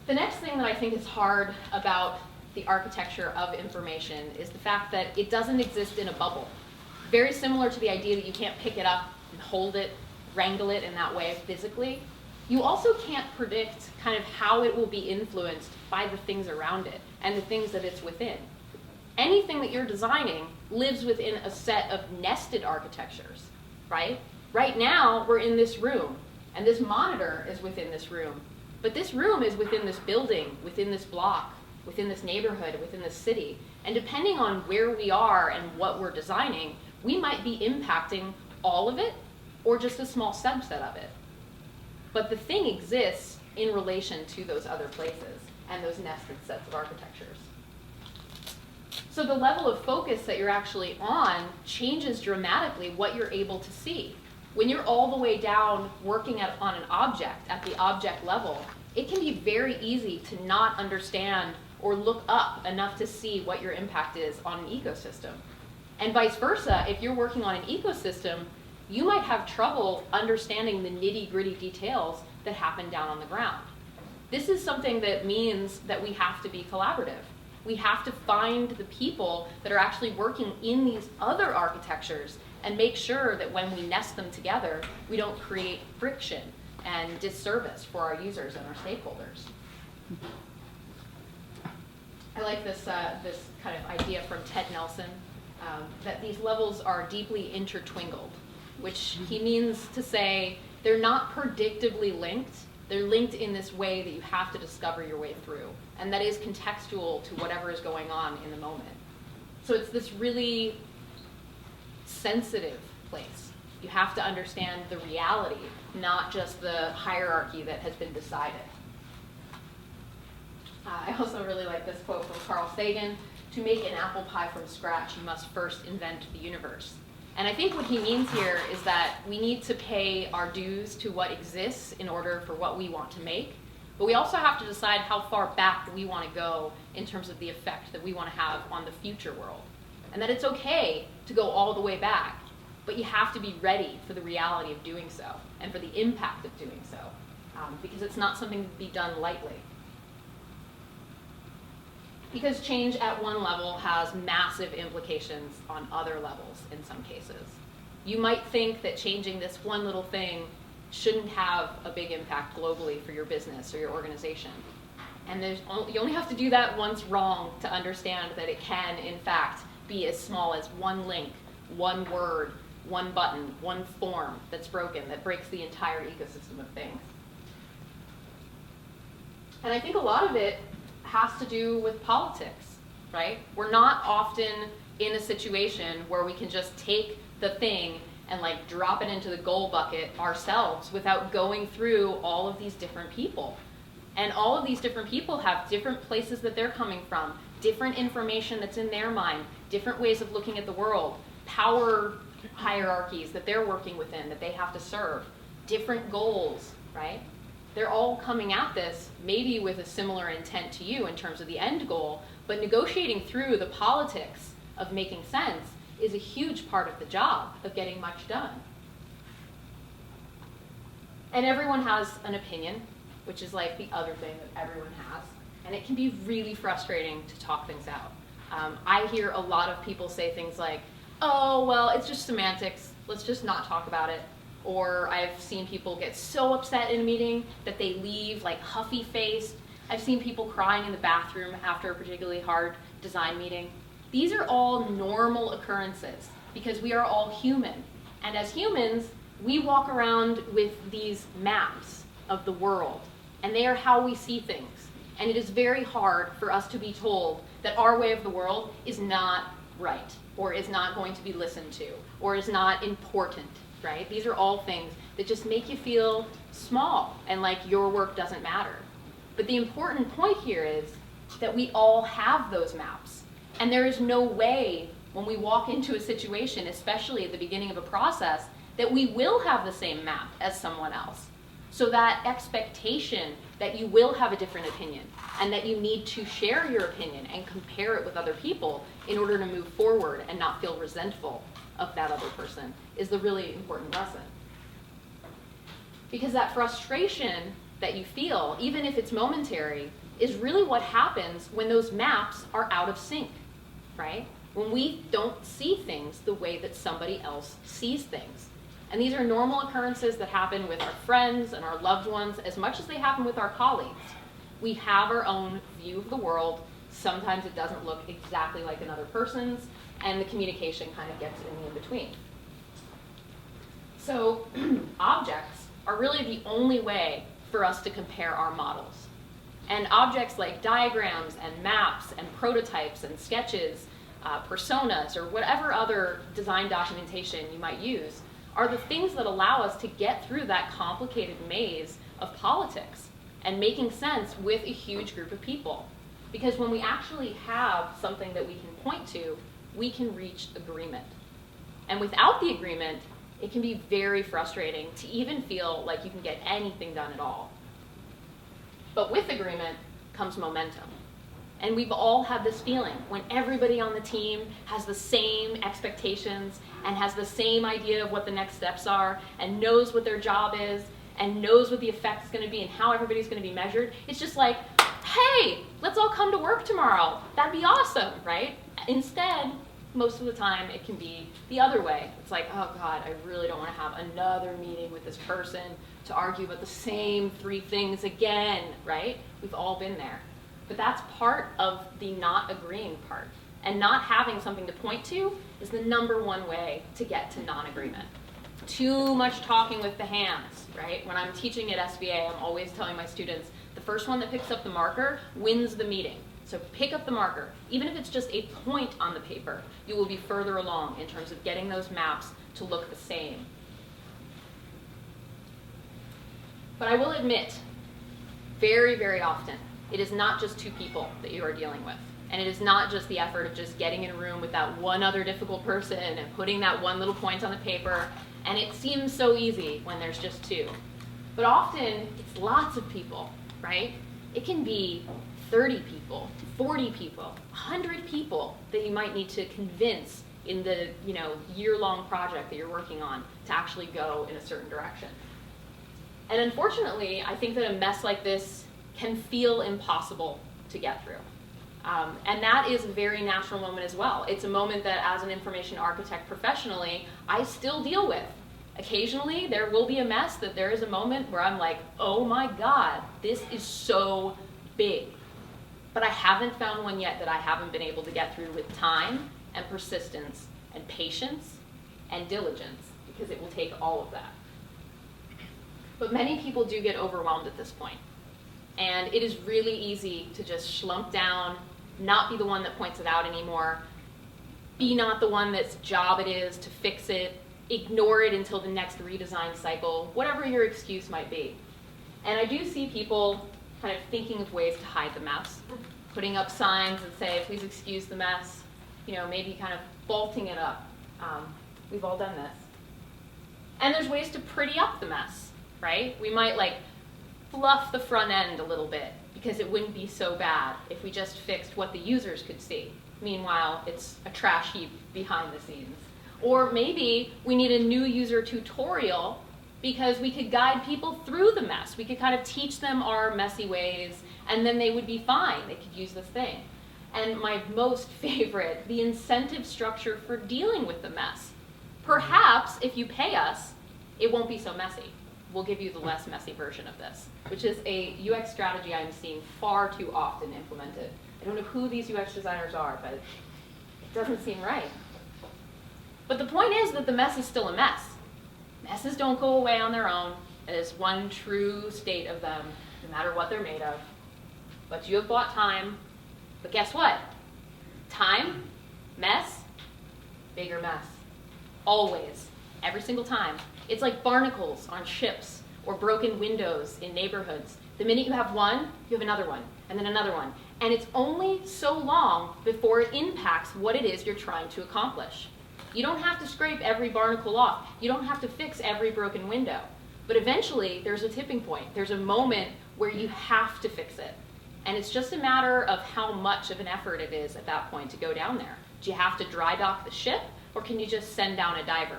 The next thing that I think is hard about the architecture of information is the fact that it doesn't exist in a bubble. Very similar to the idea that you can't pick it up and hold it, wrangle it in that way physically. You also can't predict kind of how it will be influenced by the things around it and the things that it's within. Anything that you're designing lives within a set of nested architectures, right? Right now, we're in this room, and this monitor is within this room. But this room is within this building, within this block, within this neighborhood, within this city. And depending on where we are and what we're designing, we might be impacting all of it or just a small subset of it. But the thing exists in relation to those other places and those nested sets of architectures. So the level of focus that you're actually on changes dramatically what you're able to see. When you're all the way down working on an object at the object level, it can be very easy to not understand or look up enough to see what your impact is on an ecosystem. And vice versa, if you're working on an ecosystem, you might have trouble understanding the nitty-gritty details that happen down on the ground. This is something that means that we have to be collaborative. We have to find the people that are actually working in these other architectures and make sure that when we nest them together, we don't create friction and disservice for our users and our stakeholders. I like this kind of idea from Ted Nelson, that these levels are deeply intertwinkled, which he means to say they're not predictably linked. They're linked in this way that you have to discover your way through, and that is contextual to whatever is going on in the moment. So it's this really sensitive place. You have to understand the reality, not just the hierarchy that has been decided. I also really like this quote from Carl Sagan: "To make an apple pie from scratch, you must first invent the universe." And I think what he means here is that we need to pay our dues to what exists in order for what we want to make, but we also have to decide how far back we want to go in terms of the effect that we want to have on the future world. And that it's okay to go all the way back, but you have to be ready for the reality of doing so and for the impact of doing so, because it's not something to be done lightly. Because change at one level has massive implications on other levels in some cases. You might think that changing this one little thing shouldn't have a big impact globally for your business or your organization. And you only have to do that once wrong to understand that it can, in fact, be as small as one link, one word, one button, one form that's broken, that breaks the entire ecosystem of things. And I think a lot of it has to do with politics, right? We're not often in a situation where we can just take the thing and like drop it into the goal bucket ourselves without going through all of these different people. And all of these different people have different places that they're coming from, different information that's in their mind, different ways of looking at the world, power hierarchies that they're working within that they have to serve, different goals, right? They're all coming at this maybe with a similar intent to you in terms of the end goal, but negotiating through the politics of making sense is a huge part of the job of getting much done. And everyone has an opinion, which is like the other thing that everyone has, and it can be really frustrating to talk things out. I hear a lot of people say things like, oh, well, it's just semantics, let's just not talk about it. Or I've seen people get so upset in a meeting that they leave like huffy-faced. I've seen people crying in the bathroom after a particularly hard design meeting. These are all normal occurrences because we are all human. And as humans, we walk around with these maps of the world, and they are how we see things. And it is very hard for us to be told that our way of the world is not right, or is not going to be listened to, or is not important. Right? These are all things that just make you feel small and like your work doesn't matter. But the important point here is that we all have those maps. And there is no way when we walk into a situation, especially at the beginning of a process, that we will have the same map as someone else. So that expectation that you will have a different opinion and that you need to share your opinion and compare it with other people in order to move forward and not feel resentful of that other person is the really important lesson. Because that frustration that you feel, even if it's momentary, is really what happens when those maps are out of sync, right? When we don't see things the way that somebody else sees things. And these are normal occurrences that happen with our friends and our loved ones as much as they happen with our colleagues. We have our own view of the world. Sometimes it doesn't look exactly like another person's, and the communication kind of gets in the in-between. So objects are really the only way for us to compare our models. And objects like diagrams and maps and prototypes and sketches, personas, or whatever other design documentation you might use are the things that allow us to get through that complicated maze of politics and making sense with a huge group of people. Because when we actually have something that we can point to, we can reach agreement. And without the agreement, it can be very frustrating to even feel like you can get anything done at all. But with agreement comes momentum. And we've all had this feeling when everybody on the team has the same expectations and has the same idea of what the next steps are and knows what their job is and knows what the effect is going to be and how everybody's going to be measured. It's just like, hey, let's all come to work tomorrow. That'd be awesome, right? Instead, most of the time it can be the other way. It's like, oh God, I really don't want to have another meeting with this person to argue about the same 3 things again, right? We've all been there. But that's part of the not agreeing part. And not having something to point to is the #1 way to get to non-agreement. Too much talking with the hands, right? When I'm teaching at SVA, I'm always telling my students, the first one that picks up the marker wins the meeting. So pick up the marker. Even if it's just a point on the paper, you will be further along in terms of getting those maps to look the same. But I will admit, very, very often, it is not just 2 people that you are dealing with. And it is not just the effort of just getting in a room with that one other difficult person and putting that one little point on the paper. And it seems so easy when there's just 2. But often, it's lots of people, right? It can be 30 people, 40 people, 100 people that you might need to convince in the year-long project that you're working on to actually go in a certain direction. And unfortunately, I think that a mess like this can feel impossible to get through. And that is a very natural moment as well. It's a moment that as an information architect professionally, I still deal with. Occasionally, there will be a mess that there is a moment where I'm like, oh my God, this is so big. But I haven't found one yet that I haven't been able to get through with time and persistence and patience and diligence, because it will take all of that. But many people do get overwhelmed at this point. And it is really easy to just slump down, not be the one that points it out anymore, be not the one that's job it is to fix it, ignore it until the next redesign cycle, whatever your excuse might be. And I do see people kind of thinking of ways to hide the mess, putting up signs that say, please excuse the mess, maybe kind of vaulting it up. We've all done this. And there's ways to pretty up the mess, right? We might fluff the front end a little bit because it wouldn't be so bad if we just fixed what the users could see. Meanwhile, it's a trash heap behind the scenes. Or maybe we need a new user tutorial because we could guide people through the mess. We could kind of teach them our messy ways, and then they would be fine. They could use this thing. And my most favorite, the incentive structure for dealing with the mess. Perhaps if you pay us, it won't be so messy. We'll give you the less messy version of this, which is a UX strategy I'm seeing far too often implemented. I don't know who these UX designers are, but it doesn't seem right. But the point is that the mess is still a mess. Messes don't go away on their own. It is one true state of them, no matter what they're made of. But you have bought time. But guess what? Time, mess, bigger mess. Always. Every single time. It's like barnacles on ships or broken windows in neighborhoods. The minute you have one, you have another one, and then another one. And it's only so long before it impacts what it is you're trying to accomplish. You don't have to scrape every barnacle off. You don't have to fix every broken window. But eventually, there's a tipping point. There's a moment where you have to fix it. And it's just a matter of how much of an effort it is at that point to go down there. Do you have to dry dock the ship, or can you just send down a diver,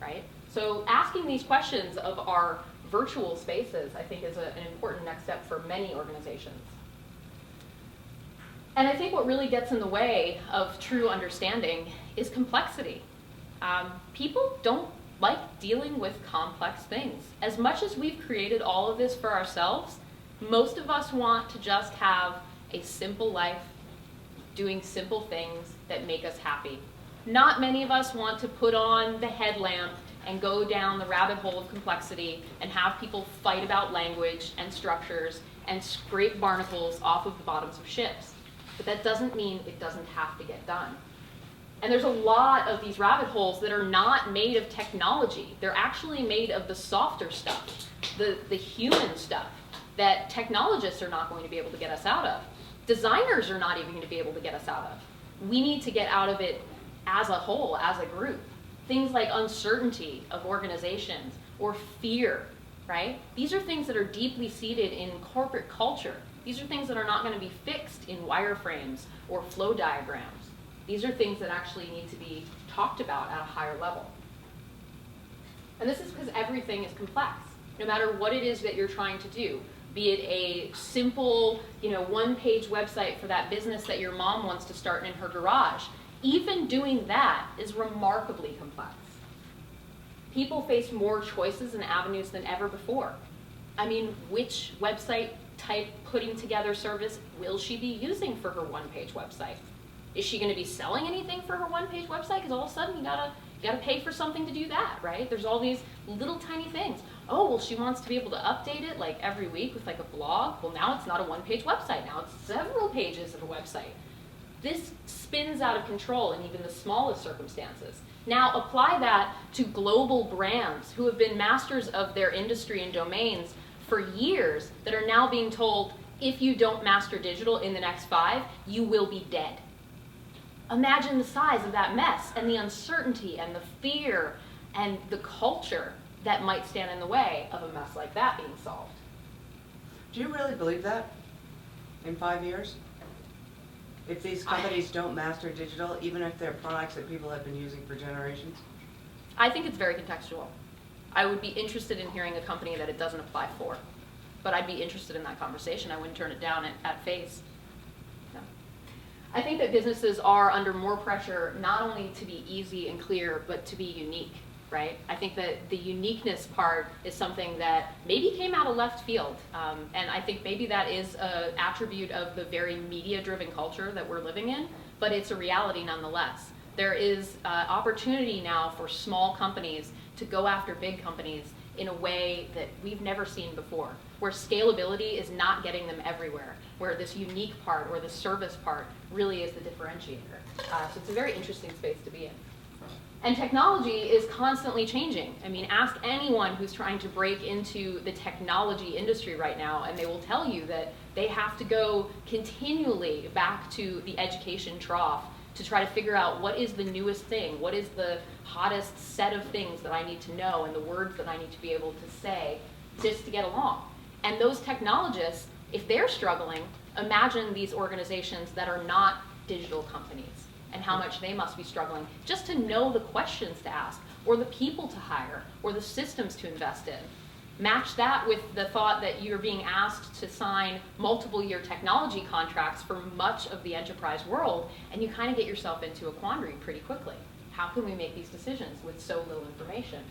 right? So asking these questions of our virtual spaces, I think, is an important next step for many organizations. And I think what really gets in the way of true understanding is complexity. People don't like dealing with complex things. As much as we've created all of this for ourselves, most of us want to just have a simple life, doing simple things that make us happy. Not many of us want to put on the headlamp and go down the rabbit hole of complexity and have people fight about language and structures and scrape barnacles off of the bottoms of ships. But that doesn't mean it doesn't have to get done. And there's a lot of these rabbit holes that are not made of technology. They're actually made of the softer stuff, the human stuff that technologists are not going to be able to get us out of. Designers are not even going to be able to get us out of. We need to get out of it as a whole, as a group. Things like uncertainty of organizations or fear, right? These are things that are deeply seated in corporate culture. These are things that are not going to be fixed in wireframes or flow diagrams. These are things that actually need to be talked about at a higher level. And this is because everything is complex, no matter what it is that you're trying to do. Be it a simple, one-page website for that business that your mom wants to start in her garage. Even doing that is remarkably complex. People face more choices and avenues than ever before. I mean, which website type putting together service will she be using for her one-page website? Is she going to be selling anything for her one-page website? Because all of a sudden you gotta pay for something to do that, right? There's all these little tiny things. Oh, well, she wants to be able to update it like every week with like a blog. Well, now it's not a one-page website. Now it's several pages of a website. This spins out of control in even the smallest circumstances. Now apply that to global brands who have been masters of their industry and domains for years that are now being told, if you don't master digital in the next 5, you will be dead. Imagine the size of that mess and the uncertainty and the fear and the culture that might stand in the way of a mess like that being solved. Do you really believe that in 5 years? If these companies don't master digital, even if they're products that people have been using for generations? I think it's very contextual. I would be interested in hearing a company that it doesn't apply for, but I'd be interested in that conversation. I wouldn't turn it down at face. No. I think that businesses are under more pressure not only to be easy and clear, but to be unique, right? I think that the uniqueness part is something that maybe came out of left field, and I think maybe that is an attribute of the very media-driven culture that we're living in, but it's a reality nonetheless. There is opportunity now for small companies to go after big companies in a way that we've never seen before, where scalability is not getting them everywhere, where this unique part or the service part really is the differentiator. So it's a very interesting space to be in. And technology is constantly changing. I mean, ask anyone who's trying to break into the technology industry right now, and they will tell you that they have to go continually back to the education trough to try to figure out what is the newest thing, what is the hottest set of things that I need to know and the words that I need to be able to say just to get along. And those technologists, if they're struggling, imagine these organizations that are not digital companies and how much they must be struggling just to know the questions to ask or the people to hire or the systems to invest in. Match that with the thought that you're being asked to sign multiple-year technology contracts for much of the enterprise world, and you kind of get yourself into a quandary pretty quickly. How can we make these decisions with so little information?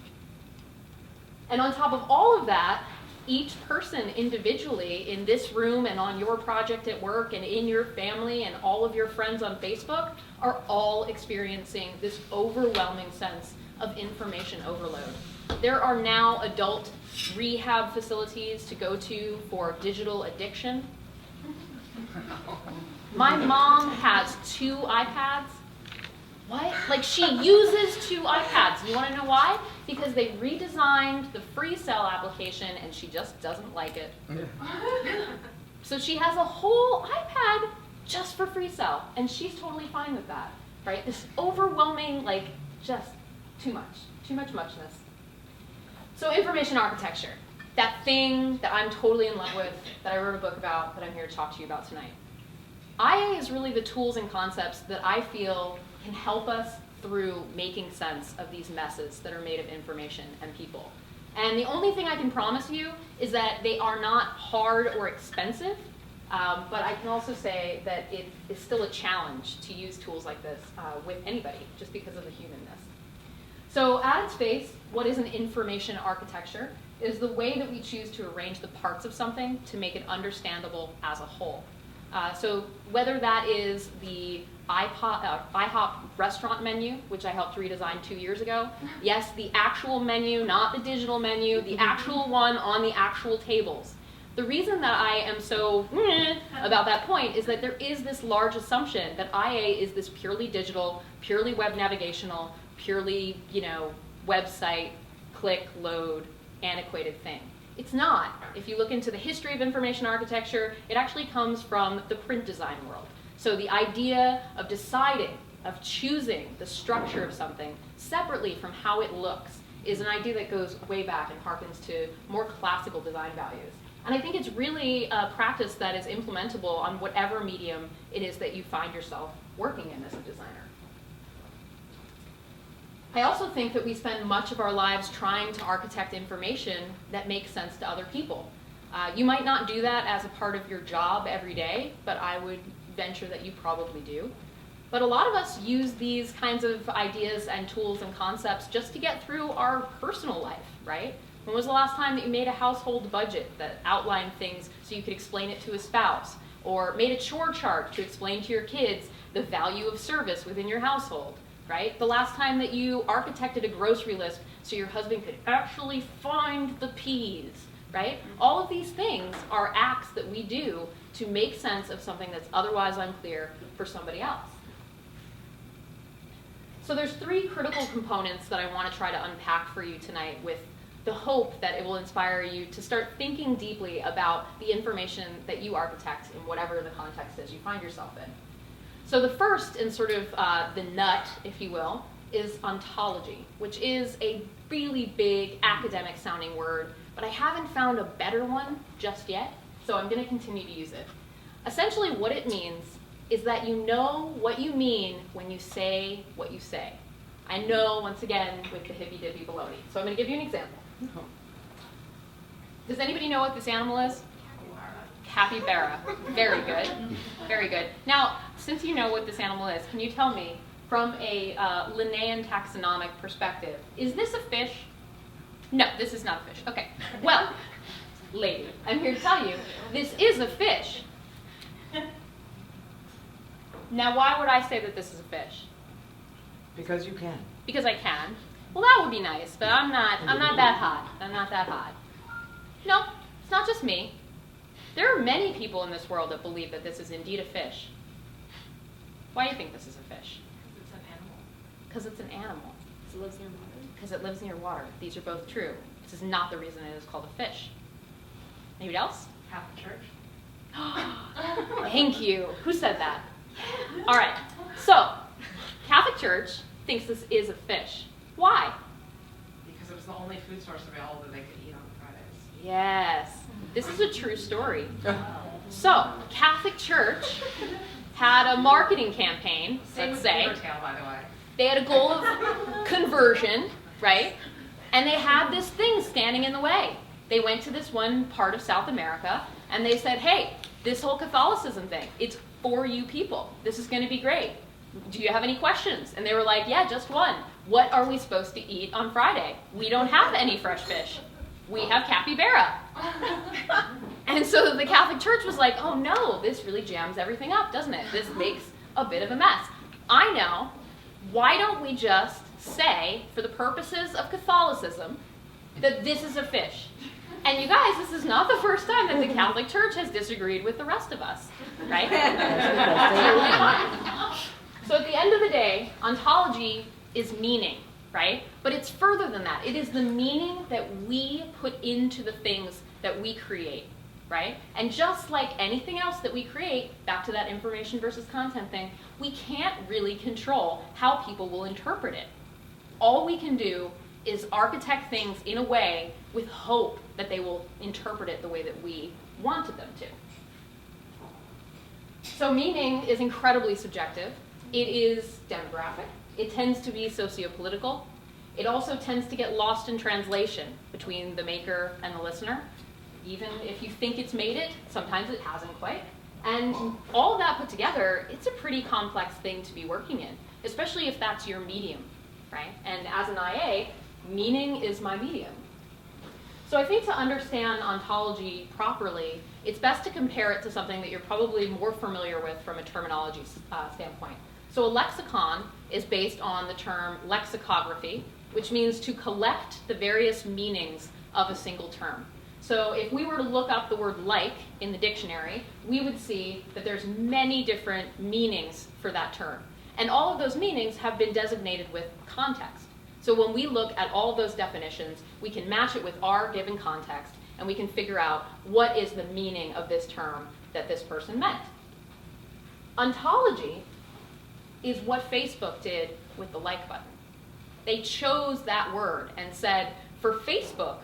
And on top of all of that, each person individually in this room and on your project at work and in your family and all of your friends on Facebook are all experiencing this overwhelming sense of information overload. There are now adult rehab facilities to go to for digital addiction. My mom has 2 iPads. What? Like, she uses 2 iPads. You want to know why? Because they redesigned the free cell application and she just doesn't like it. So she has a whole iPad just for free cell, and she's totally fine with that, right? This overwhelming, like, just too muchness. So information architecture, that thing that I'm totally in love with, that I wrote a book about, that I'm here to talk to you about tonight. IA is really the tools and concepts that I feel can help us through making sense of these messes that are made of information and people. And the only thing I can promise you is that they are not hard or expensive, but I can also say that it is still a challenge to use tools like this with anybody, just because of the humanness. So at its base, what is an information architecture? It is the way that we choose to arrange the parts of something to make it understandable as a whole. So whether that is the IHOP restaurant menu, which I helped redesign 2 years ago. Yes, the actual menu, not the digital menu, the actual one on the actual tables. The reason that I am so about that point is that there is this large assumption that IA is this purely digital, purely web navigational, purely, website, click, load, antiquated thing. It's not. If you look into the history of information architecture, it actually comes from the print design world. So the idea of deciding, of choosing the structure of something separately from how it looks is an idea that goes way back and harkens to more classical design values. And I think it's really a practice that is implementable on whatever medium it is that you find yourself working in as a designer. I also think that we spend much of our lives trying to architect information that makes sense to other people. You might not do that as a part of your job every day, but I would venture that you probably do. But a lot of us use these kinds of ideas and tools and concepts just to get through our personal life, right? When was the last time that you made a household budget that outlined things so you could explain it to a spouse? Or made a chore chart to explain to your kids the value of service within your household, right? The last time that you architected a grocery list so your husband could actually find the peas, right? All of these things are acts that we do to make sense of something that's otherwise unclear for somebody else. So there's 3 critical components that I want to try to unpack for you tonight with the hope that it will inspire you to start thinking deeply about the information that you architect in whatever the context is you find yourself in. So the first, and sort of the nut, if you will, is ontology, which is a really big academic sounding word, but I haven't found a better one just yet, so I'm going to continue to use it. Essentially what it means is that you know what you mean when you say what you say. I know, once again, with the hippy-dippy baloney. So I'm going to give you an example. Does anybody know what this animal is? Capybara. Very good. Very good. Now, since you know what this animal is, can you tell me, from a Linnaean taxonomic perspective, is this a fish? No, this is not a fish. Okay. Well, lady, I'm here to tell you, this is a fish. Now, why would I say that this is a fish? Because you can. Because I can. Well, that would be nice, but I'm not that hot. I'm not that hot. No, it's not just me. There are many people in this world that believe that this is indeed a fish. Why do you think this is a fish? It's an animal. Because it's an animal. Because it lives near water. Because it lives near water. These are both true. This is not the reason it is called a fish. Anybody else? Catholic Church. Thank you. Who said that? All right. So, Catholic Church thinks this is a fish. Why? Because it was the only food source available that they could eat on Fridays. Yes. This is a true story. So, Catholic Church had a marketing campaign, let's say. Tail, by the way. They had a goal of conversion, right? And they had this thing standing in the way. They went to this one part of South America, and they said, hey, this whole Catholicism thing, it's for you people. This is going to be great. Do you have any questions? And they were like, yeah, just one. What are we supposed to eat on Friday? We don't have any fresh fish. We have capybara. And so the Catholic Church was like, oh no, this really jams everything up, doesn't it? This makes a bit of a mess. I know. Why don't we just say, for the purposes of Catholicism, that this is a fish? And you guys, this is not the first time that the Catholic Church has disagreed with the rest of us, right? So at the end of the day, ontology is meaning, right? But it's further than that. It is the meaning that we put into the things that we create, right? And just like anything else that we create, back to that information versus content thing, we can't really control how people will interpret it. All we can do is architect things in a way with hope that they will interpret it the way that we wanted them to. So meaning is incredibly subjective. It is demographic. It tends to be sociopolitical. It also tends to get lost in translation between the maker and the listener. Even if you think it's made it, sometimes it hasn't quite. And all of that put together, it's a pretty complex thing to be working in, especially if that's your medium, right? And as an IA, meaning is my medium. So I think to understand ontology properly, it's best to compare it to something that you're probably more familiar with from a terminology standpoint. So a lexicon is based on the term lexicography, which means to collect the various meanings of a single term. So if we were to look up the word like in the dictionary, we would see that there's many different meanings for that term. And all of those meanings have been designated with context. So when we look at all of those definitions, we can match it with our given context, and we can figure out what is the meaning of this term that this person meant. Ontology is what Facebook did with the like button. They chose that word and said, for Facebook,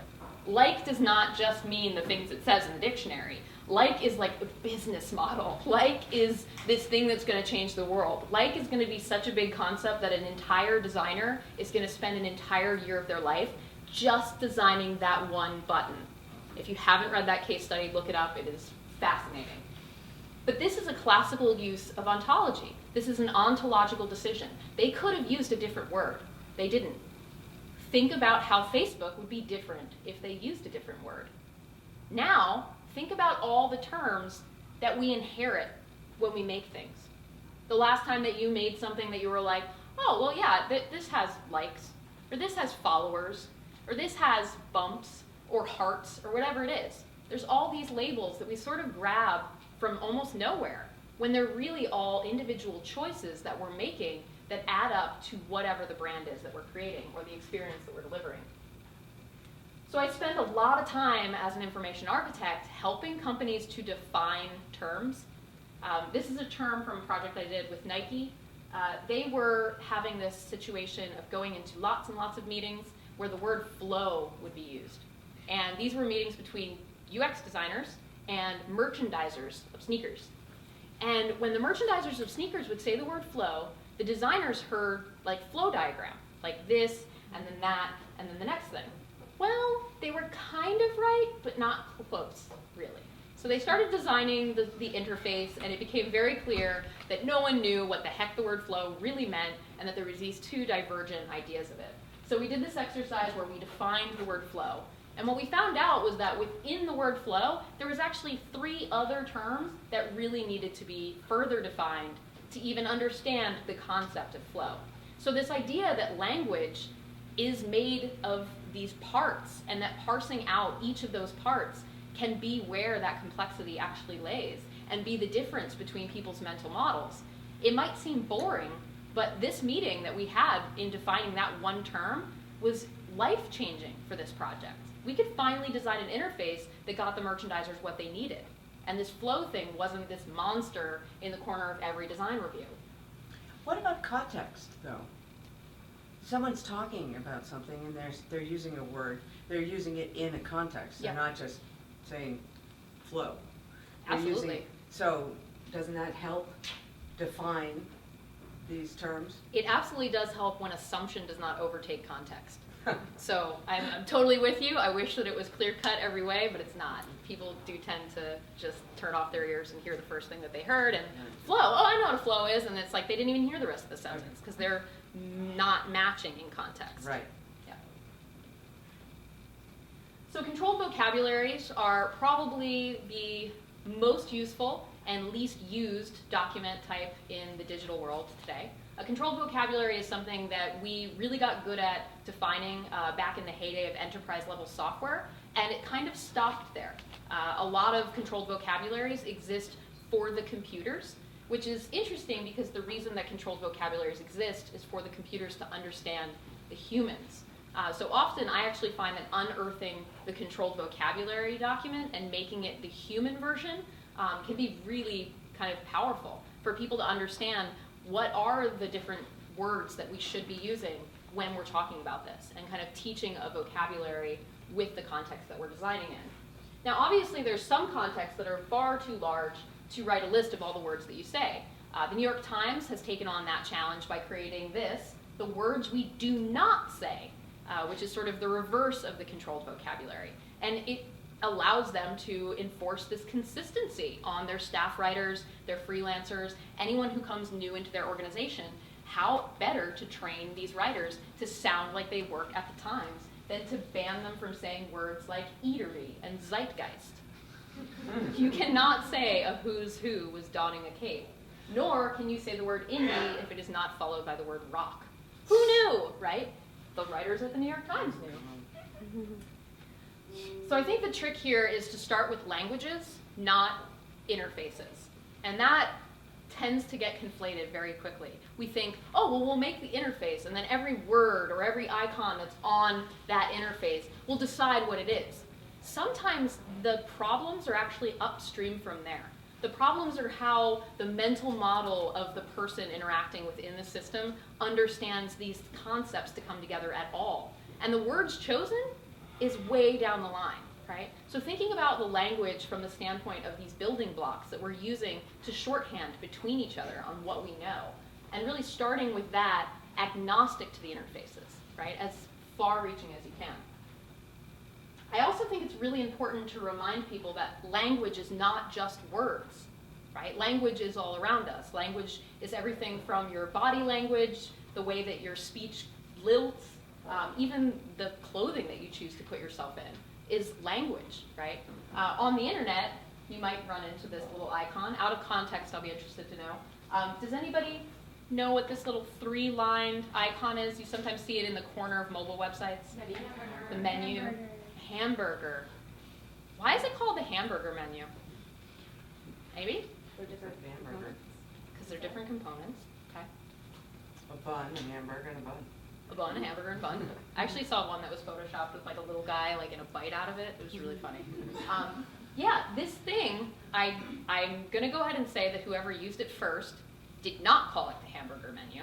like does not just mean the things it says in the dictionary. Like is like a business model. Like is this thing that's going to change the world. Like is going to be such a big concept that an entire designer is going to spend an entire year of their life just designing that one button. If you haven't read that case study, look it up. It is fascinating. But this is a classical use of ontology. This is an ontological decision. They could have used a different word. They didn't. Think about how Facebook would be different if they used a different word. Now, think about all the terms that we inherit when we make things. The last time that you made something that you were like, oh, well, yeah, this has likes, or this has followers, or this has bumps, or hearts, or whatever it is. There's all these labels that we sort of grab from almost nowhere, when they're really all individual choices that we're making that add up to whatever the brand is that we're creating or the experience that we're delivering. So I spend a lot of time as an information architect helping companies to define terms. This is a term from a project I did with Nike. They were having this situation of going into lots and lots of meetings where the word flow would be used. And these were meetings between UX designers and merchandisers of sneakers. And when the merchandisers of sneakers would say the word flow, the designers heard like flow diagram, like this, and then that, and then the next thing. Well, they were kind of right, but not close, really. So they started designing the interface, and it became very clear that no one knew what the heck the word flow really meant, and that there was these two divergent ideas of it. So we did this exercise where we defined the word flow. And what we found out was that within the word flow, there was actually 3 other terms that really needed to be further defined to even understand the concept of flow. So this idea that language is made of these parts, and that parsing out each of those parts can be where that complexity actually lays, and be the difference between people's mental models. It might seem boring, but this meeting that we had in defining that one term was life-changing for this project. We could finally design an interface that got the merchandisers what they needed. And this flow thing wasn't this monster in the corner of every design review. What about context, though? Someone's talking about something and they're using a word. They're using it in a context. They're not just saying flow. Absolutely. So doesn't that help define these terms? It absolutely does help when assumption does not overtake context. So I'm totally with you. I wish that it was clear-cut every way, but it's not. People do tend to just turn off their ears and hear the first thing that they heard, and flow, oh, I know what a flow is, and it's like they didn't even hear the rest of the sentence because they're not matching in context. Right. Yeah. So controlled vocabularies are probably the most useful and least used document type in the digital world today. A controlled vocabulary is something that we really got good at defining back in the heyday of enterprise-level software, and it kind of stopped there. A lot of controlled vocabularies exist for the computers, which is interesting because the reason that controlled vocabularies exist is for the computers to understand the humans. So often I actually find that unearthing the controlled vocabulary document and making it the human version can be really kind of powerful for people to understand what are the different words that we should be using when we're talking about this, and kind of teaching a vocabulary with the context that we're designing in. Now obviously there's some contexts that are far too large to write a list of all the words that you say. The New York Times has taken on that challenge by creating this, the words we do not say which is sort of the reverse of the controlled vocabulary. And it allows them to enforce this consistency on their staff writers, their freelancers, anyone who comes new into their organization. How better to train these writers to sound like they work at the Times than to ban them from saying words like eatery and zeitgeist. You cannot say a who's who was donning a cape, nor can you say the word indie if it is not followed by the word rock. Who knew, right? The writers at the New York Times knew. So I think the trick here is to start with languages, not interfaces. And that tends to get conflated very quickly. We think, oh, well, we'll make the interface, and then every word or every icon that's on that interface will decide what it is. Sometimes the problems are actually upstream from there. The problems are how the mental model of the person interacting within the system understands these concepts to come together at all. And the words chosen is way down the line, right? So thinking about the language from the standpoint of these building blocks that we're using to shorthand between each other on what we know, and really starting with that, agnostic to the interfaces, right? As far-reaching as you can. I also think it's really important to remind people that language is not just words, right? Language is all around us. Language is everything from your body language, the way that your speech lilts, even the clothing that you choose to put yourself in is language, right? On the internet, you might run into this little icon. Out of context, I'll be interested to know. Does anybody know what this little 3-lined icon is? You sometimes see it in the corner of mobile websites. The menu. Hamburger. Why is it called the hamburger menu? Maybe? They're different hamburger. Because they're different components. Okay. A bun, a hamburger, and a bun. A bun, a hamburger, and bun. I actually saw one that was photoshopped with like a little guy like in a bite out of it. It was really funny. Yeah, this thing, I'm going to go ahead and say that whoever used it first did not call it the hamburger menu.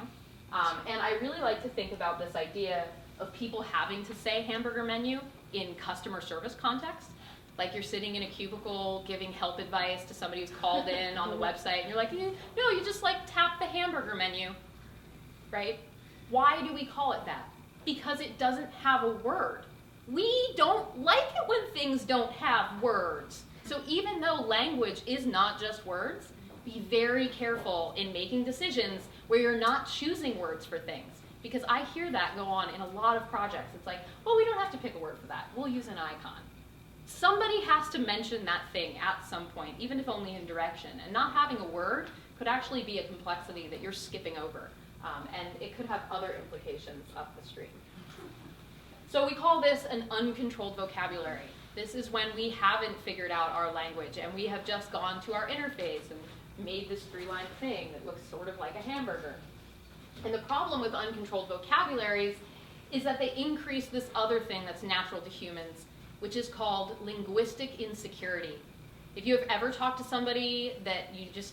And I really like to think about this idea of people having to say hamburger menu in customer service context. Like you're sitting in a cubicle giving help advice to somebody who's called in on the website, and you're like, no, you just like tap the hamburger menu, right? Why do we call it that? Because it doesn't have a word. We don't like it when things don't have words. So even though language is not just words, be very careful in making decisions where you're not choosing words for things. Because I hear that go on in a lot of projects. It's like, well, we don't have to pick a word for that. We'll use an icon. Somebody has to mention that thing at some point, even if only in direction. And not having a word could actually be a complexity that you're skipping over. And it could have other implications up the stream. So we call this an uncontrolled vocabulary. This is when we haven't figured out our language and we have just gone to our interface and made this 3-line thing that looks sort of like a hamburger. And the problem with uncontrolled vocabularies is that they increase this other thing that's natural to humans, which is called linguistic insecurity. If you have ever talked to somebody that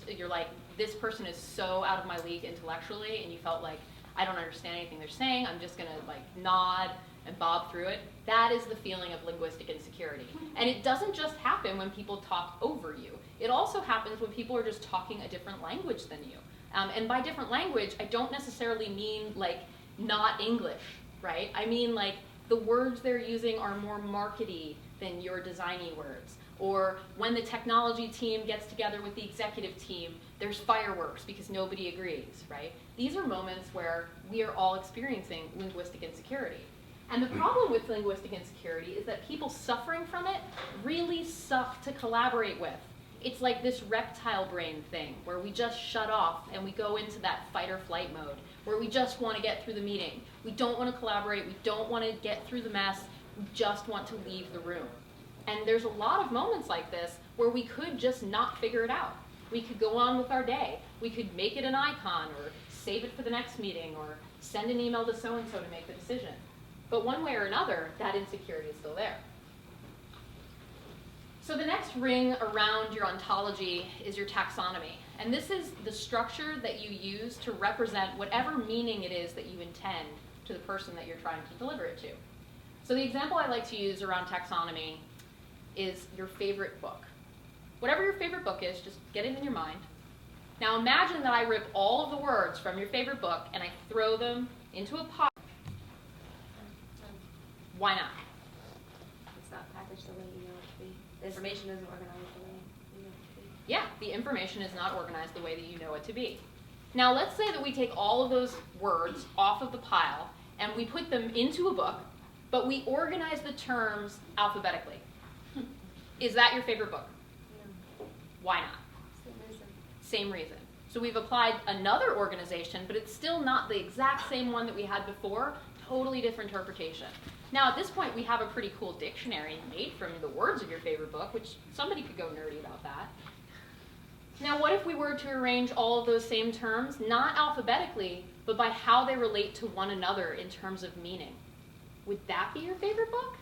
you're like, this person is so out of my league intellectually, and you felt like, I don't understand anything they're saying, I'm just gonna like nod and bob through it, that is the feeling of linguistic insecurity. And it doesn't just happen when people talk over you. It also happens when people are just talking a different language than you. And by different language, I don't necessarily mean like not English, right? I mean like the words they're using are more markety than your designy words. Or when the technology team gets together with the executive team, there's fireworks because nobody agrees, right? These are moments where we are all experiencing linguistic insecurity. And the problem with linguistic insecurity is that people suffering from it really suck to collaborate with. It's like this reptile brain thing where we just shut off and we go into that fight or flight mode where we just want to get through the meeting. We don't want to collaborate. We don't want to get through the mess. We just want to leave the room. And there's a lot of moments like this where we could just not figure it out. We could go on with our day. We could make it an icon or save it for the next meeting or send an email to so-and-so to make the decision. But one way or another, that insecurity is still there. So the next ring around your ontology is your taxonomy. And this is the structure that you use to represent whatever meaning it is that you intend to the person that you're trying to deliver it to. So the example I like to use around taxonomy is your favorite book. Whatever your favorite book is, just get it in your mind. Now imagine that I rip all of the words from your favorite book and I throw them into a pot. Why not? It's not packaged the way you know it to be. The information isn't organized the way you know it to be. Yeah, the information is not organized the way that you know it to be. Now let's say that we take all of those words off of the pile and we put them into a book, but we organize the terms alphabetically. Is that your favorite book? No. Why not? Same reason. Same reason. So we've applied another organization, but it's still not the exact same one that we had before, totally different interpretation. Now at this point we have a pretty cool dictionary made from the words of your favorite book, which somebody could go nerdy about that. Now what if we were to arrange all of those same terms, not alphabetically, but by how they relate to one another in terms of meaning? Would that be your favorite book?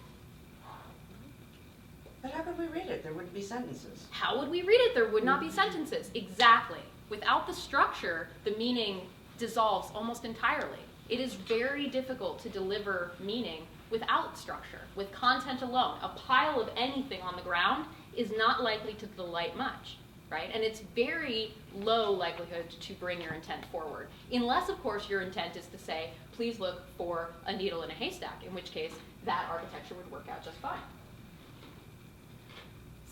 But how could we read it? There wouldn't be sentences. How would we read it? There would not be sentences. Exactly. Without the structure, the meaning dissolves almost entirely. It is very difficult to deliver meaning without structure, with content alone. A pile of anything on the ground is not likely to delight much, right? And it's very low likelihood to bring your intent forward. Unless, of course, your intent is to say, please look for a needle in a haystack, in which case that architecture would work out just fine.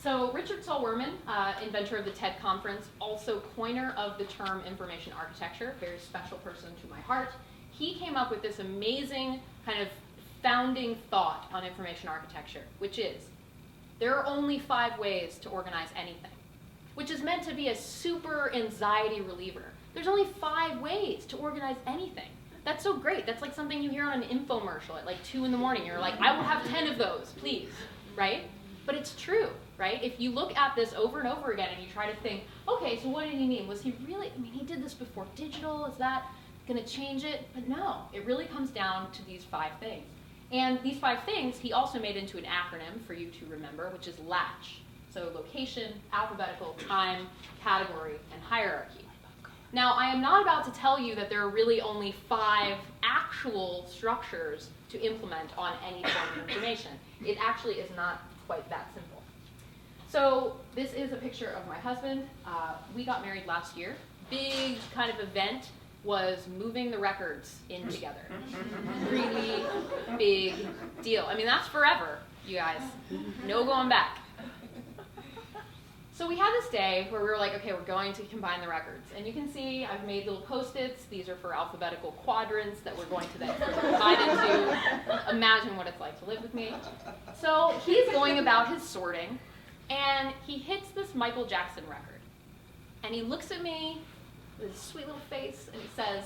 So Richard Saul Wurman, inventor of the TED Conference, also coiner of the term information architecture, very special person to my heart, he came up with this amazing kind of founding thought on information architecture, which is, there are only 5 ways to organize anything, which is meant to be a super anxiety reliever. There's only 5 ways to organize anything. That's so great. That's like something you hear on an infomercial at like 2 in the morning. You're like, I will have 10 of those, please, right? But it's true, right? If you look at this over and over again and you try to think, okay, so what did he mean? Was he really, I mean, he did this before digital. Is that going to change it? But no, it really comes down to these 5 things. And these 5 things he also made into an acronym for you to remember, which is LATCH. So location, alphabetical, time, category, and hierarchy. Now, I am not about to tell you that there are really only 5 actual structures to implement on any form of information. It actually is not quite that simple. So this is a picture of my husband. We got married last year. Big kind of event was moving the records in together. Really big deal. I mean, that's forever, you guys. No going back. So we had this day where we were like, okay, we're going to combine the records. And you can see I've made little Post-its. These are for alphabetical quadrants that we're going to then combine into. Imagine what it's like to live with me. So he's going about his sorting, and he hits this Michael Jackson record. And he looks at me with his sweet little face, and he says,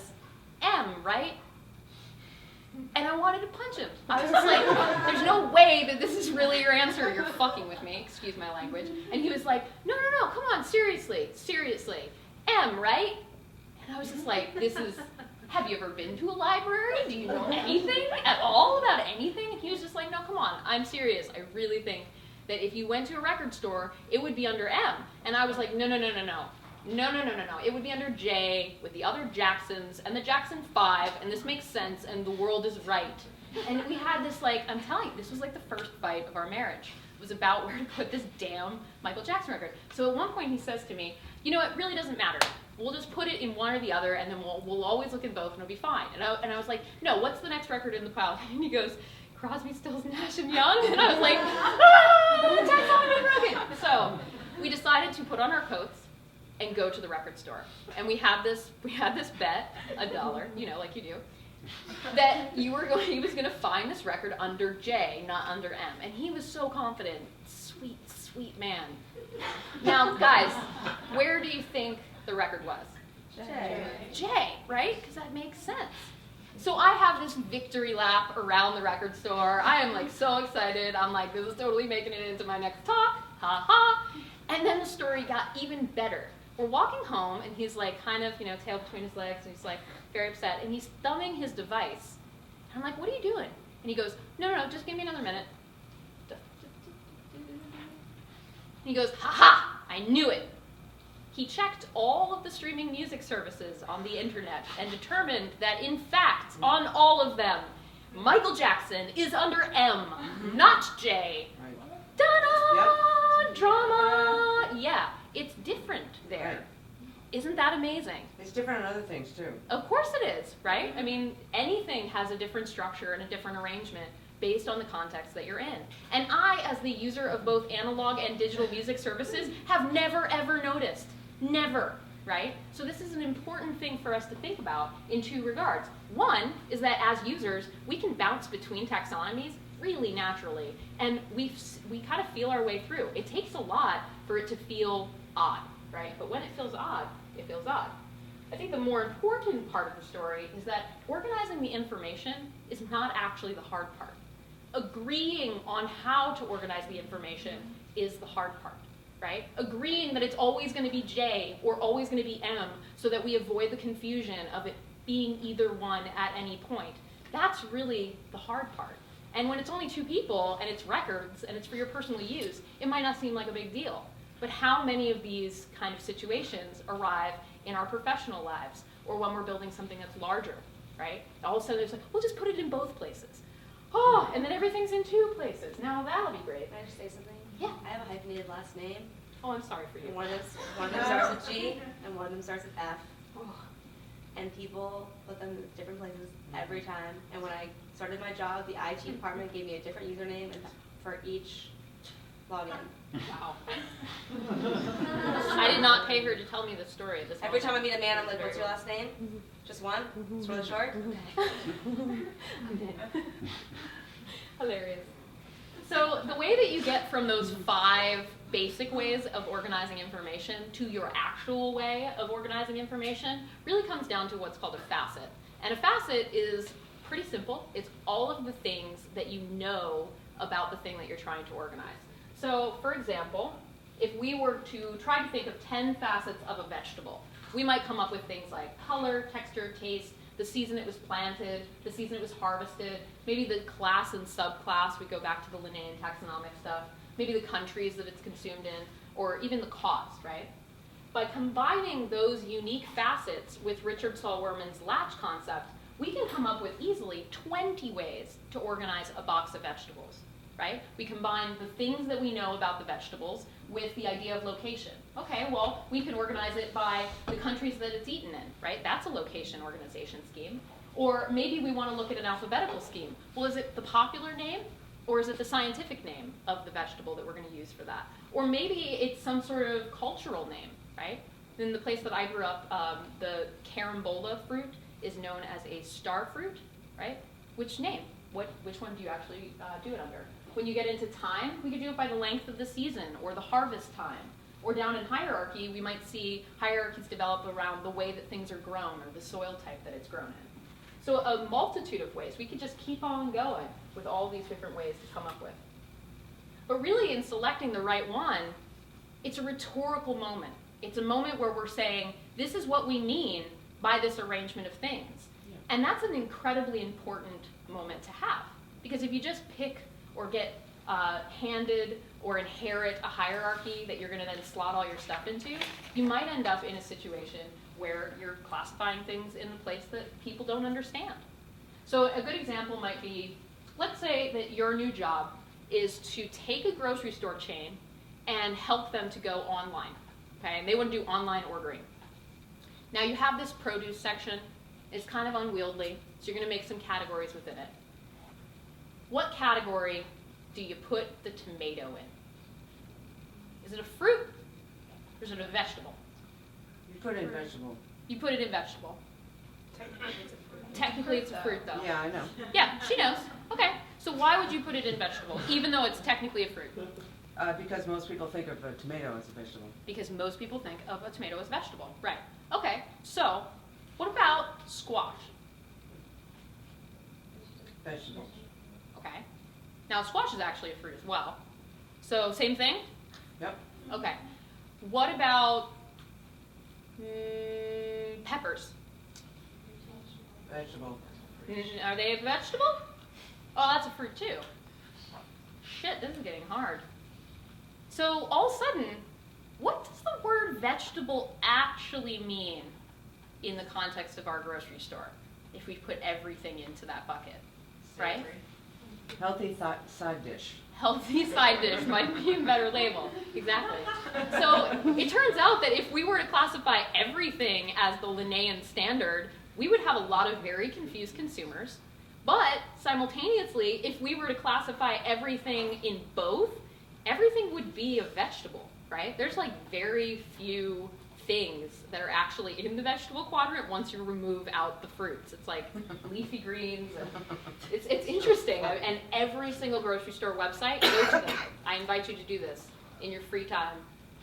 M, right? And I wanted to punch him. I was just like, there's no way that this is really your answer. You're fucking with me. Excuse my language. And he was like, no, come on, seriously. M, right? And I was just like, have you ever been to a library? Do you know anything at all about anything? And he was just like, no, come on, I'm serious. I really think that if you went to a record store, it would be under M. And I was like, no. No. It would be under J with the other Jacksons and the Jackson 5, and this makes sense, and the world is right. And we had this, like, I'm telling you, this was like the first fight of our marriage. It was about where to put this damn Michael Jackson record. So at one point he says to me, you know, it really doesn't matter. We'll just put it in one or the other, and then we'll always look at both, and it'll be fine. And I was like, no, what's the next record in the pile? And he goes, Crosby, Stills, Nash & Young? And I was like, Taxonomy broken! So we decided to put on our coats and go to the record store. And we had this bet, $1, you know, like you do, that he was going to find this record under J, not under M. And he was so confident. Sweet, sweet man. Now, guys, where do you think the record was? J, right? Because that makes sense. So I have this victory lap around the record store. I am like so excited. I'm like, this is totally making it into my next talk. Ha ha. And then the story got even better. We're walking home, and he's like kind of, you know, tail between his legs, and he's like very upset, and he's thumbing his device. And I'm like, what are you doing? And he goes, no, just give me another minute. And he goes, ha, I knew it. He checked all of the streaming music services on the internet and determined that, in fact, on all of them, Michael Jackson is under M, not J. Right. Ta-da! Yep. Drama! Yeah, it's different there. Right. Isn't that amazing? It's different on other things, too. Of course it is, right? I mean, anything has a different structure and a different arrangement based on the context that you're in. And I, as the user of both analog and digital music services, have never ever noticed. Never, right? So this is an important thing for us to think about in two regards. One is that as users, we can bounce between taxonomies really naturally, and we kind of feel our way through. It takes a lot for it to feel odd, right? But when it feels odd, it feels odd. I think the more important part of the story is that organizing the information is not actually the hard part. Agreeing on how to organize the information is the hard part, right? Agreeing that it's always going to be J or always going to be M so that we avoid the confusion of it being either one at any point. That's really the hard part. And when it's only two people and it's records and it's for your personal use, it might not seem like a big deal. But how many of these kind of situations arrive in our professional lives or when we're building something that's larger, right? All of a sudden it's like, we'll just put it in both places. Oh, and then everything's in two places. Now that'll be great. Can I just say something? Yeah. I have a hyphenated last name. Oh, I'm sorry for you. And one of them starts with G, and one of them starts with F. Oh. And people put them in different places every time. And when I started my job, the IT department gave me a different username for each login. Wow. I did not pay her to tell me the story at this Every moment. time I meet a man, I'm like, what's your last name? Just one? It's really short? Hilarious. So the way that you get from those 5 basic ways of organizing information to your actual way of organizing information really comes down to what's called a facet. And a facet is pretty simple. It's all of the things that you know about the thing that you're trying to organize. So, for example, if we were to try to think of 10 facets of a vegetable, we might come up with things like color, texture, taste, the season it was planted, the season it was harvested, maybe the class and subclass, we go back to the Linnaean taxonomic stuff, maybe the countries that it's consumed in, or even the cost, right? By combining those unique facets with Richard Saul-Wurman's latch concept, we can come up with easily 20 ways to organize a box of vegetables, right? We combine the things that we know about the vegetables with the idea of location. Okay, well, we can organize it by the countries that it's eaten in, right? That's a location organization scheme. Or maybe we want to look at an alphabetical scheme. Well, is it the popular name, or is it the scientific name of the vegetable that we're going to use for that? Or maybe it's some sort of cultural name, right? In the place that I grew up, the carambola fruit is known as a star fruit, right? Which name? Which one do you actually do it under? When you get into time, we could do it by the length of the season or the harvest time. Or down in hierarchy, we might see hierarchies develop around the way that things are grown or the soil type that it's grown in. So a multitude of ways. We could just keep on going with all these different ways to come up with. But really, in selecting the right one, it's a rhetorical moment. It's a moment where we're saying, this is what we mean by this arrangement of things. Yeah. And that's an incredibly important moment to have. Because if you just pick or get handed or inherit a hierarchy that you're going to then slot all your stuff into, you might end up in a situation where you're classifying things in a place that people don't understand. So a good example might be, let's say that your new job is to take a grocery store chain and help them to go online, okay? And they want to do online ordering. Now you have this produce section. It's kind of unwieldy, so you're going to make some categories within it. What category do you put the tomato in? Is it a fruit, or is it a vegetable? You put it in vegetable. You put it in vegetable. Technically it's a fruit, though. Yeah, I know. Yeah, she knows. Okay, so why would you put it in vegetable, even though it's technically a fruit? Because most people think of a tomato as a vegetable. Because most people think of a tomato as vegetable. Right. Okay, so what about squash? Vegetable. Okay. Now squash is actually a fruit as well. So same thing? Yep. Okay. What about peppers? Vegetable. Are they a vegetable? Oh, that's a fruit too. Shit, this is getting hard. So all of a sudden, what does the word vegetable actually mean in the context of our grocery store if we put everything into that bucket, right? Healthy side dish. Healthy side dish might be a better label. Exactly. So it turns out that if we were to classify everything as the Linnaean standard, we would have a lot of very confused consumers. But simultaneously, if we were to classify everything in both, everything would be a vegetable, right? There's like very few things that are actually in the vegetable quadrant once you remove out the fruits. It's like leafy greens. And it's interesting. And every single grocery store website, go to them. I invite you to do this in your free time.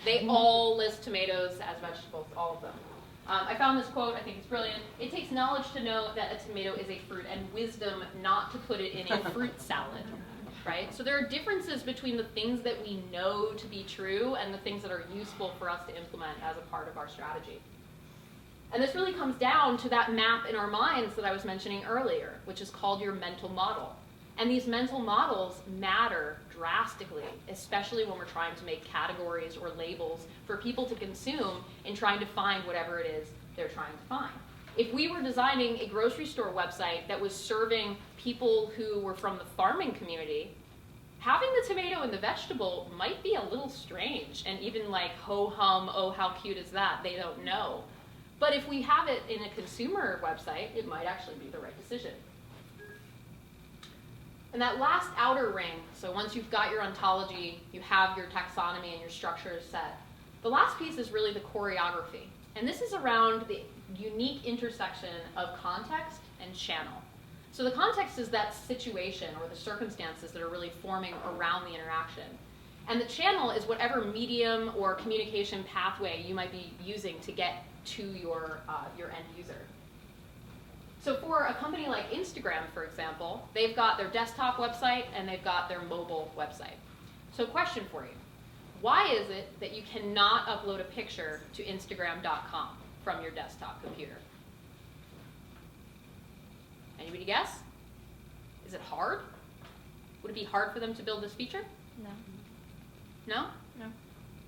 They all list tomatoes as vegetables, all of them. I found this quote, I think it's brilliant. It takes knowledge to know that a tomato is a fruit and wisdom not to put it in a fruit salad, right? So there are differences between the things that we know to be true and the things that are useful for us to implement as a part of our strategy. And this really comes down to that map in our minds that I was mentioning earlier, which is called your mental model. And these mental models matter drastically, especially when we're trying to make categories or labels for people to consume in trying to find whatever it is they're trying to find. If we were designing a grocery store website that was serving people who were from the farming community, having the tomato and the vegetable might be a little strange, and even like ho-hum, oh how cute is that, they don't know. But if we have it in a consumer website, it might actually be the right decision. And that last outer ring, so once you've got your ontology, you have your taxonomy and your structure set, the last piece is really the choreography. And this is around the unique intersection of context and channel. So the context is that situation or the circumstances that are really forming around the interaction. And the channel is whatever medium or communication pathway you might be using to get to your end user. So for a company like Instagram, for example, they've got their desktop website and they've got their mobile website. So question for you. Why is it that you cannot upload a picture to Instagram.com from your desktop computer? Anybody guess? Is it hard? Would it be hard for them to build this feature? No. No? No.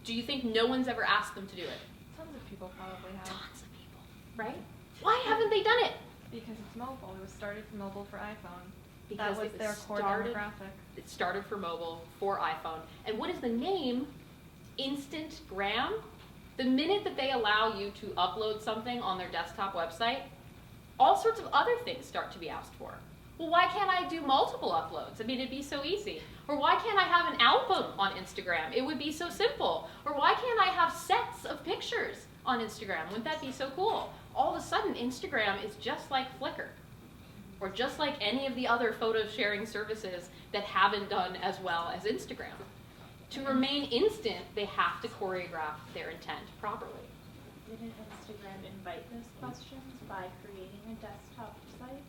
Do you think no one's ever asked them to do it? Tons of people probably have. Tons of people, right? Why haven't they done it? Because it's mobile. It was started for mobile for iPhone. Because that was it their core started- demographic. It started for mobile, for iPhone. And what is the name? Instantgram. The minute that they allow you to upload something on their desktop website, all sorts of other things start to be asked for. Well, why can't I do multiple uploads? I mean, it'd be so easy. Or why can't I have an album on Instagram? It would be so simple. Or why can't I have sets of pictures on Instagram? Wouldn't that be so cool? All of a sudden, Instagram is just like Flickr, or just like any of the other photo sharing services that haven't done as well as Instagram. To remain instant, they have to choreograph their intent properly. Didn't Instagram invite those questions by creating a desktop site?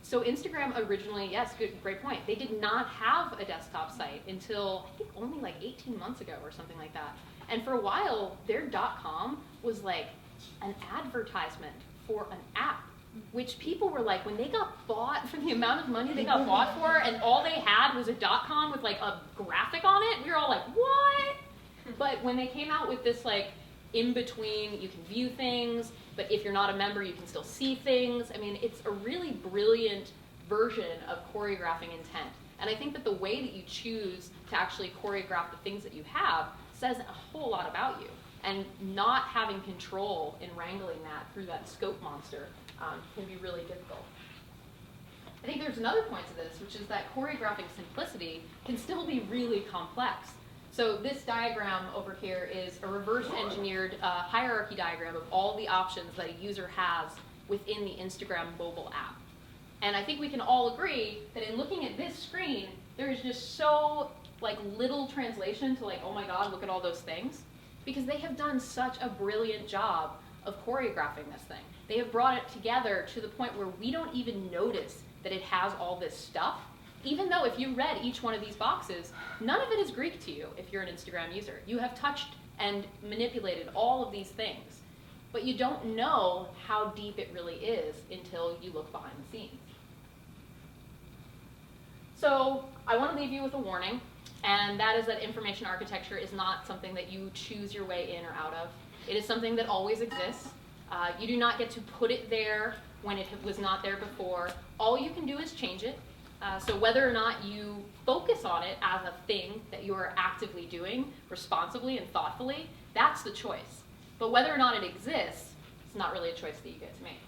So Instagram originally, yes, great point. They did not have a desktop site until, I think, only like 18 months ago or something like that. And for a while, their .com was like an advertisement for an app, which people were like, when they got bought for the amount of money they got bought for, and all they had was a .com with like a graphic on it, we were all like, what? But when they came out with this like in between, you can view things, but if you're not a member, you can still see things. I mean, it's a really brilliant version of choreographing intent. And I think that the way that you choose to actually choreograph the things that you have says a whole lot about you. And not having control in wrangling that through that scope monster can be really difficult. I think there's another point to this, which is that choreographing simplicity can still be really complex. So this diagram over here is a reverse engineered hierarchy diagram of all the options that a user has within the Instagram mobile app. And I think we can all agree that in looking at this screen, there is just so like little translation to like, oh my God, look at all those things. Because they have done such a brilliant job of choreographing this thing. They have brought it together to the point where we don't even notice that it has all this stuff. Even though if you read each one of these boxes, none of it is Greek to you if you're an Instagram user. You have touched and manipulated all of these things. But you don't know how deep it really is until you look behind the scenes. So I want to leave you with a warning. And that is that information architecture is not something that you choose your way in or out of. It is something that always exists. You do not get to put it there when it was not there before. All you can do is change it. So whether or not you focus on it as a thing that you are actively doing responsibly and thoughtfully, that's the choice. But whether or not it exists, it's not really a choice that you get to make.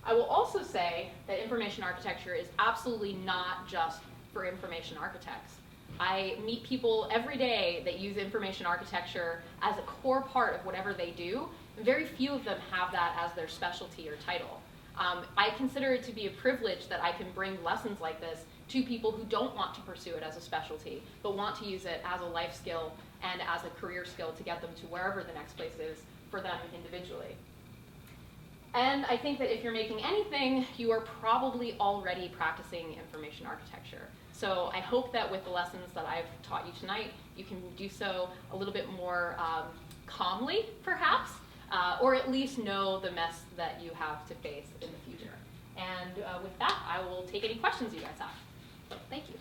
I will also say that information architecture is absolutely not just for information architects. I meet people every day that use information architecture as a core part of whatever they do, and very few of them have that as their specialty or title. I consider it to be a privilege that I can bring lessons like this to people who don't want to pursue it as a specialty, but want to use it as a life skill and as a career skill to get them to wherever the next place is for them individually. And I think that if you're making anything, you are probably already practicing information architecture. So I hope that with the lessons that I've taught you tonight, you can do so a little bit more calmly, perhaps, or at least know the mess that you have to face in the future. And with that, I will take any questions you guys have. Thank you.